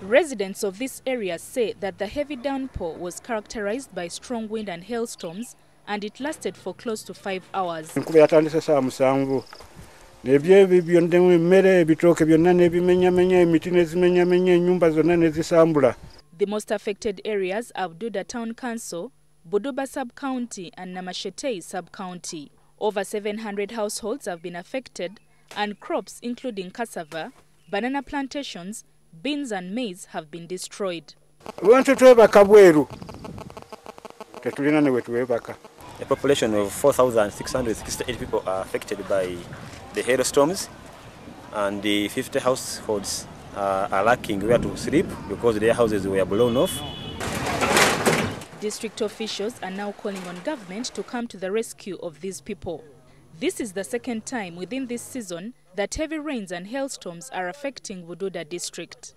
Residents of this area say that the heavy downpour was characterized by strong wind and hailstorms, and it lasted for close to 5 hours. The most affected areas are Bududa Town Council, Bududa Sub-County and Namashetei Sub-County. Over 700 households have been affected, and crops including cassava, banana plantations, beans and maize have been destroyed. A population of 4,668 people are affected by the hailstorms, and the 50 households are lacking where to sleep because their houses were blown off. District officials are now calling on government to come to the rescue of these people. This is the second time within this season that heavy rains and hailstorms are affecting Bududa district.